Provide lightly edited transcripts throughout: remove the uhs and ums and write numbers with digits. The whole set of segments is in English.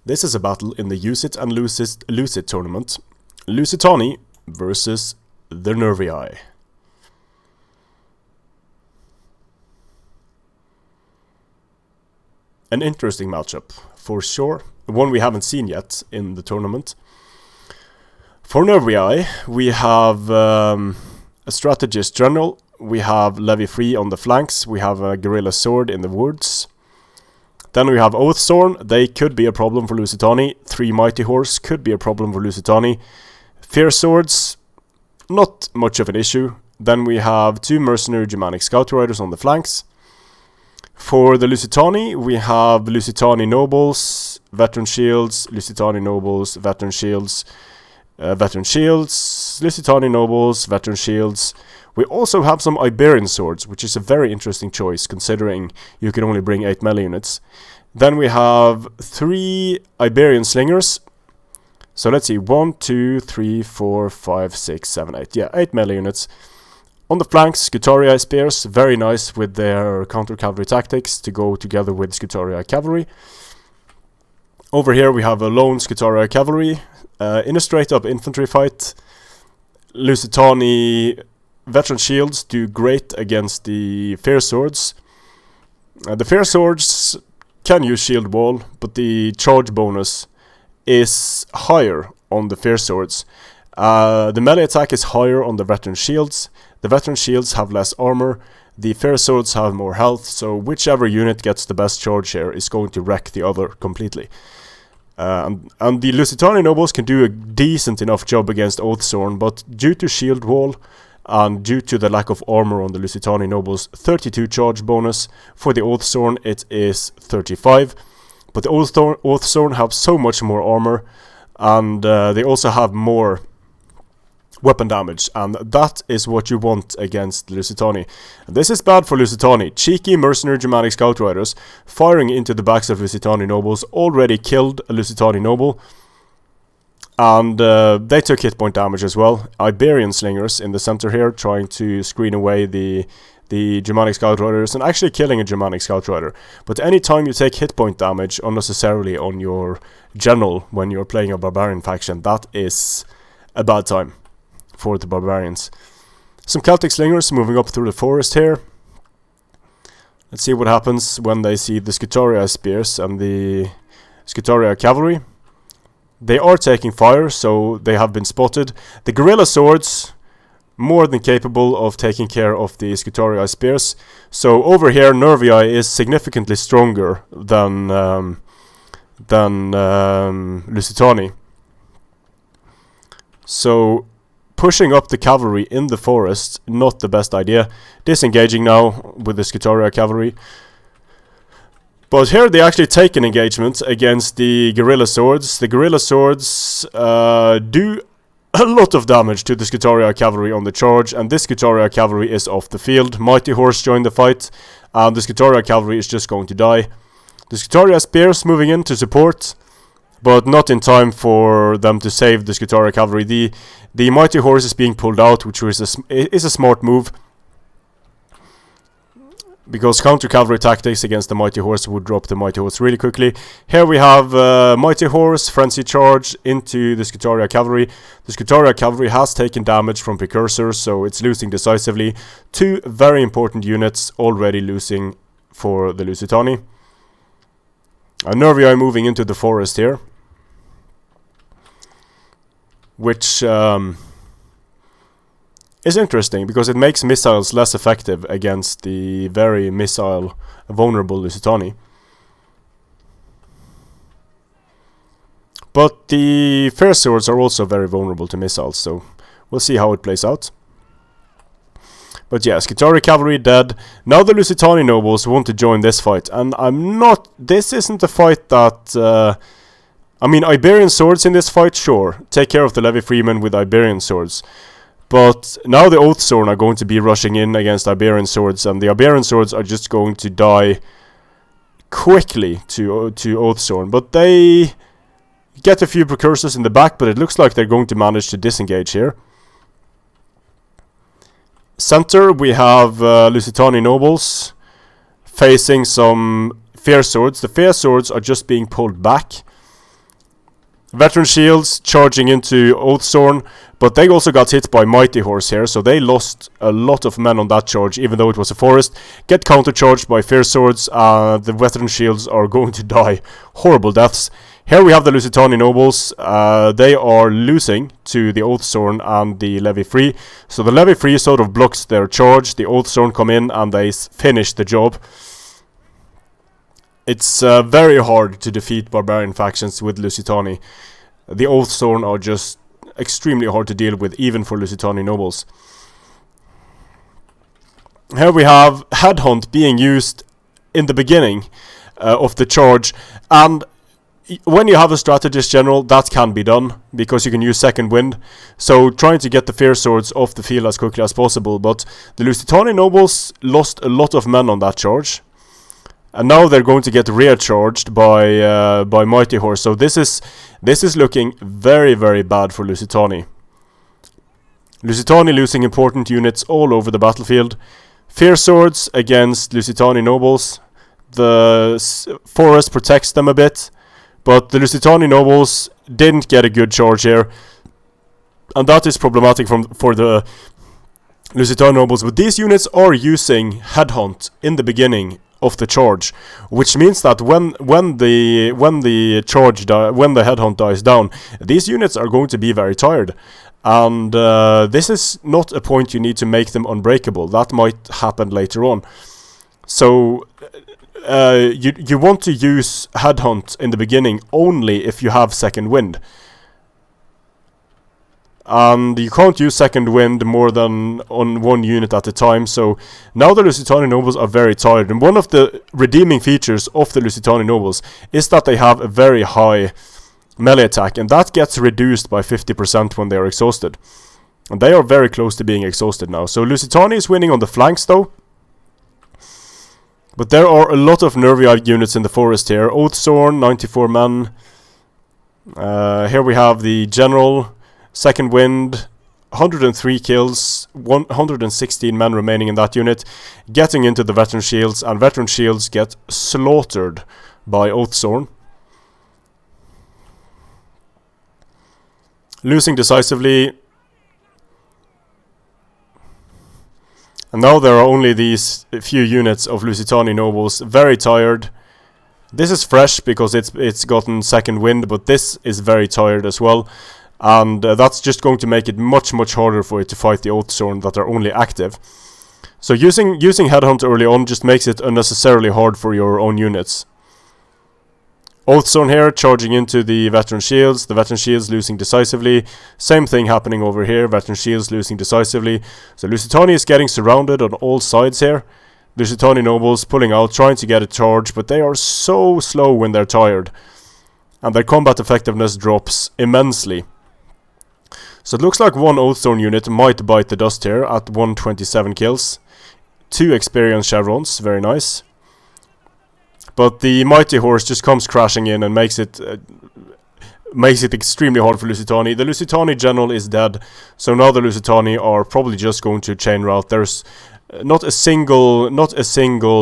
This is a battle in the Use It and Lose It tournament. Lusitani versus the Nervii. An interesting matchup, for sure. One we haven't seen yet in the tournament. For Nervii, we have a strategist general. We have Levy Free on the flanks. We have a guerrilla sword in the woods. Then we have Oathsworn. They could be a problem for Lusitani. 3 Mighty Horse could be a problem for Lusitani. Fierce Swords, not much of an issue. Then we have 2 mercenary Germanic Scout Riders on the flanks. For the Lusitani, we have Lusitani Nobles, Veteran Shields, Lusitani Nobles, Veteran Shields, Lusitani Nobles, Veteran Shields. We also have some Iberian Swords, which is a very interesting choice, considering you can only bring 8 melee units. Then we have 3 Iberian Slingers. So let's see, 1, 2, 3, 4, 5, 6, 7, 8. Yeah, 8 melee units. On the flanks, Scutorii Spears, very nice with their counter-cavalry tactics to go together with Scutorii Cavalry. Over here we have a lone Scutorii Cavalry. In a straight-up infantry fight, Lusitani Veteran Shields do great against the Fierce Swords. The Fierce Swords can use Shield Wall, but the charge bonus is higher on the Fierce Swords. The melee attack is higher on the Veteran Shields. The Veteran Shields have less armor. The Fierce Swords have more health, so whichever unit gets the best charge here is going to wreck the other completely. And the Lusitani Nobles can do a decent enough job against Oathsworn, but due to Shield Wall and due to the lack of armor on the Lusitani Nobles, 32 charge bonus. For the Oathsworn it is 35. But the Oathsworn have so much more armor, and they also have more weapon damage, and that is what you want against Lusitani. And this is bad for Lusitani. Cheeky mercenary Germanic Scout Riders firing into the backs of Lusitani Nobles already killed a Lusitani Noble, and they took hit point damage as well. Iberian Slingers in the center here trying to screen away the Germanic Scout Riders and actually killing a Germanic Scout Rider. But anytime you take hit point damage unnecessarily on your general when you're playing a barbarian faction, that is a bad time for the barbarians. Some Celtic Slingers moving up through the forest here. Let's see what happens when they see the Scutorii Spears and the Scutorii Cavalry. They are taking fire, so they have been spotted. The Guerrilla Swords, more than capable of taking care of the Scutorii Spears. So over here, Nervii is significantly stronger than Lusitani. So pushing up the cavalry in the forest, not the best idea. Disengaging now with the Scutorii Cavalry. But here they actually take an engagement against the Guerrilla Swords. The Guerrilla Swords do a lot of damage to the Scutorii Cavalry on the charge, and this Scutorii Cavalry is off the field. Mighty Horse joined the fight, and the Scutorii Cavalry is just going to die. The Scutorii Spears moving in to support, but not in time for them to save the Scutorii Cavalry. The Mighty Horse is being pulled out, which is a smart move, because counter-cavalry tactics against the Mighty Horse would drop the Mighty Horse really quickly. Here we have Mighty Horse, Frenzy Charge into the Scutorii Cavalry. The Scutorii Cavalry has taken damage from Precursors, so it's losing decisively. 2 very important units already losing for the Lusitani. And Nervii moving into the forest here, which is interesting because it makes missiles less effective against the very missile vulnerable Lusitani. But the Fierce Swords are also very vulnerable to missiles, so we'll see how it plays out. But yeah, Scutorii Cavalry dead. Now the Lusitani Nobles want to join this fight, and this isn't a fight that I mean, Iberian Swords in this fight, sure. Take care of the Levy Freemen with Iberian Swords. But now the Oathsworn are going to be rushing in against Iberian Swords, and the Iberian Swords are just going to die quickly to Oathsworn. But they get a few Precursors in the back, but it looks like they're going to manage to disengage here. Center, we have Lusitani Nobles facing some Fierce Swords. The Fierce Swords are just being pulled back. Veteran Shields charging into Oathsworn, but they also got hit by Mighty Horse here, so they lost a lot of men on that charge, even though it was a forest. Get counter-charged by Fierce Swords, the Veteran Shields are going to die horrible deaths. Here we have the Lusitani nobles. They are losing to the Oathsworn and the Levy Free, so the Levy Free sort of blocks their charge, the Oathsworn come in and they finish the job. It's very hard to defeat barbarian factions with Lusitani. The Oathsworn are just extremely hard to deal with, even for Lusitani nobles. Here we have Headhunt being used in the beginning of the charge, and when you have a strategist general, that can be done, because you can use second wind, so trying to get the Fierce Swords off the field as quickly as possible. But the Lusitani nobles lost a lot of men on that charge. And now they're going to get rear-charged by Mighty Horse. So this is looking very, very bad for Lusitani. Lusitani losing important units all over the battlefield. Fierce Swords against Lusitani nobles. The forest protects them a bit, but the Lusitani nobles didn't get a good charge here, and that is problematic for the Lusitani nobles. But these units are using Headhunt in the beginning of the charge, which means that when the Headhunt dies down, these units are going to be very tired, and this is not a point you need to make them unbreakable. That might happen later on. So you want to use Headhunt in the beginning only if you have second wind. And you can't use second wind more than on one unit at a time, so now the Lusitani nobles are very tired. And one of the redeeming features of the Lusitani nobles is that they have a very high melee attack, and that gets reduced by 50% when they are exhausted. And they are very close to being exhausted now. So Lusitani is winning on the flanks though. But there are a lot of Nervii units in the forest here. Oathsworn, 94 men. Here we have the general. Second wind, 103 kills, 116 men remaining in that unit, getting into the Veteran Shields, and Veteran Shields get slaughtered by Oathsworn. Losing decisively. And now there are only these few units of Lusitani nobles, very tired. This is fresh because it's gotten second wind, but this is very tired as well. And that's just going to make it much harder for it to fight the Oathsworn that are only active. So using Headhunt early on just makes it unnecessarily hard for your own units. Oathsworn here charging into the Veteran Shields. The Veteran Shields losing decisively. Same thing happening over here. Veteran Shields losing decisively. So Lusitani is getting surrounded on all sides here. Lusitani nobles pulling out, trying to get a charge, but they are so slow when they're tired. And their combat effectiveness drops immensely. So it looks like one Oathsworn unit might bite the dust here at 127 kills. 2 experience chevrons, very nice. But the Mighty Horse just comes crashing in and makes it extremely hard for Lusitani. The Lusitani general is dead, so now the Lusitani are probably just going to chain route. There's not a single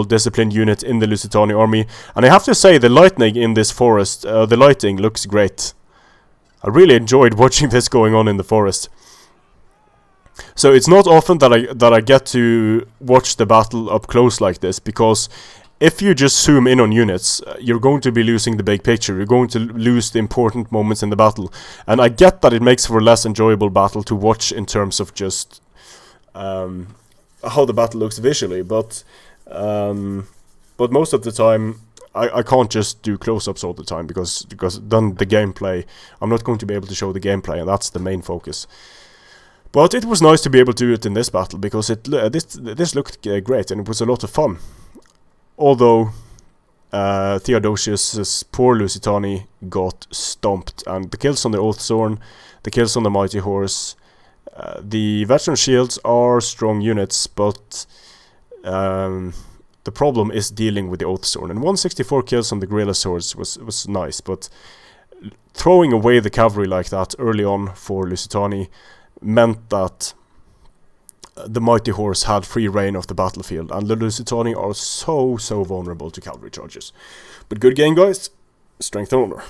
disciplined unit in the Lusitani army, and I have to say the lightning in this forest, the lighting looks great. I really enjoyed watching this going on in the forest. So it's not often that I get to watch the battle up close like this, because if you just zoom in on units, you're going to be losing the big picture. You're going to lose the important moments in the battle. And I get that it makes for a less enjoyable battle to watch in terms of just how the battle looks visually, but most of the time I can't just do close-ups all the time, because then the gameplay, I'm not going to be able to show the gameplay, and that's the main focus. But it was nice to be able to do it in this battle, because this looked great, and it was a lot of fun. Although Theodosius' poor Lusitani got stomped, and the kills on the Oathsworn, the kills on the Mighty Horse, the Veteran Shields are strong units, but the problem is dealing with the Oathsworn. And 164 kills on the Guerrilla Swords was nice, but throwing away the cavalry like that early on for Lusitani meant that the Mighty Horse had free reign of the battlefield, and the Lusitani are so vulnerable to cavalry charges. But good game, guys. Strength and honor.